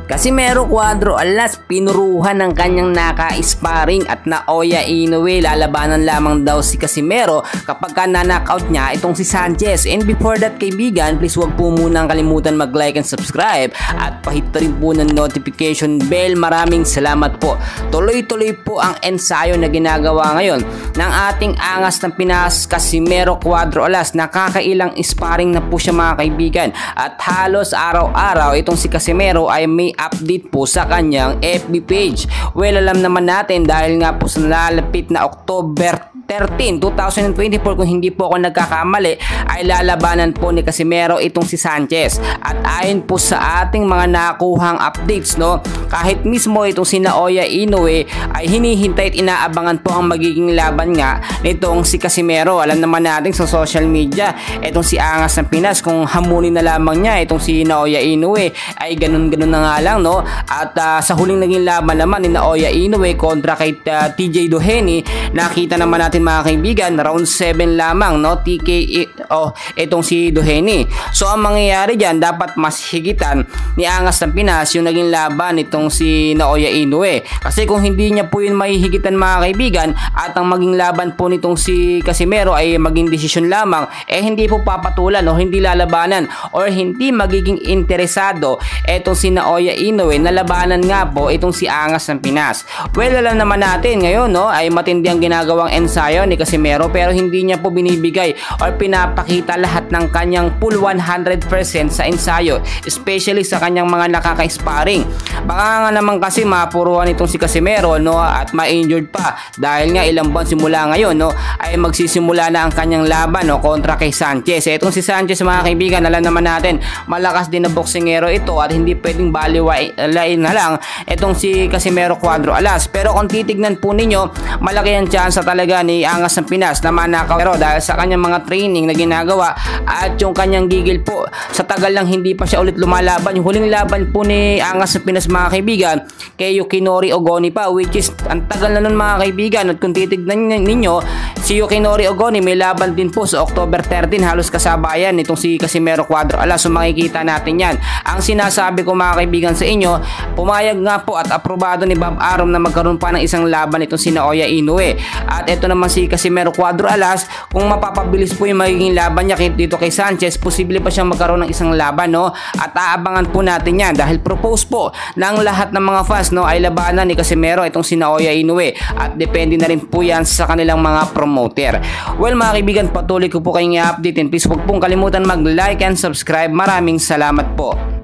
Casimero Cuadro Alas pinuruhan ng kanyang naka-sparring at Naoya Inoue. Lalabanan lamang daw si Casimero kapag na-knockout niya itong si Sanchez. And before that kaibigan, please wag po munang kalimutan mag-like and subscribe at pahit rin po ng notification bell. Maraming salamat po. Tuloy-tuloy po ang ensayo na ginagawa ngayon ng ating angas ng Pinas Casimero Cuadro Alas. Nakakailang sparring na po siya mga kaibigan at halos araw-araw itong si Casimero ay may update po sa kanyang FB page. Well, alam naman natin dahil nga po sa nalalapit na October 13, 2024 kung hindi po ako nagkakamali ay lalabanan po ni Casimero itong si Sanchez. At ayon po sa ating mga nakuhang updates, no, kahit mismo itong si Naoya Inoue ay hinihintay at inaabangan po ang magiging laban nga nitong si Casimero. Alam naman natin sa social media itong si Angas ng Pinas kung hamunin na lamang niya itong si Naoya Inoue ay ganun-ganun na nga lang, no. At sa huling naging laban naman ni Naoya Inoue kontra kay TJ Doheny, nakita naman natin mga kaibigan round 7 lamang, no, TKO itong si Doheny. So ang mangyayari dyan, dapat mas higitan ni Angas ng Pinas yung naging laban itong si Naoya Inoue, kasi kung hindi niya po yun mahihigitan mga kaibigan at ang maging laban po nitong si Casimero ay maging desisyon lamang, eh hindi po papatulan o hindi lalabanan or hindi magiging interesado itong si Naoya Inoue na labanan nga po itong si Angas ng Pinas. Well, alam naman natin ngayon, no, ay matindi ang ginagawang ensayo ni Casimero pero hindi niya po binibigay or pinapakita lahat ng kanyang full 100% sa ensayo, especially sa kanyang mga nakaka-sparring. Baka nga naman kasi mapuruan itong si Casimero, no, at ma-injured pa dahil nga ilang buwan simula ngayon, no, ay magsisimula na ang kanyang laban, no, kontra kay Sanchez. Itong si Sanchez mga kaibigan, alam naman natin malakas din na boksingero ito at hindi pwedeng baliwalain na lang itong si Casimero Cuadro Alas. Pero kung titignan po ninyo, malaki ang tsansa talaga ni Angas ng Pinas na manakaw pero dahil sa kanyang mga training na ginagawa at yung kanyang gigil po sa tagal lang hindi pa siya ulit lumalaban. Yung huling laban po ni Angas ng Pinas mga kaibigan kay Yukinori Ogoni pa, which is ang tagal na nun mga kaibigan. At kung titignan ninyo, si Yukinori Ogoni may laban din po sa October 13, halos kasabayan nitong si Casimero Cuadro Alas. So makikita natin yan. Ang sinasabi ko mga kaibigan sa inyo, pumayag nga po at aprobado ni Bob Arum na magkaroon pa ng isang laban itong si Naoya Inoue. At ito naman si Casimero Cuadro Alas, kung mapapabilis po yung magiging laban niya dito kay Sanchez, posible pa siyang magkaroon ng isang laban, no, at aabangan po natin yan dahil propose po ng lahat ng mga fans, no, ay labanan ni Casimero itong si Naoya Inoue at depende na rin po yan sa kanilang mga promoter. Well mga kaibigan, patuloy ko po kayong i-update and please huwag pong kalimutan mag-like and subscribe. Maraming salamat po.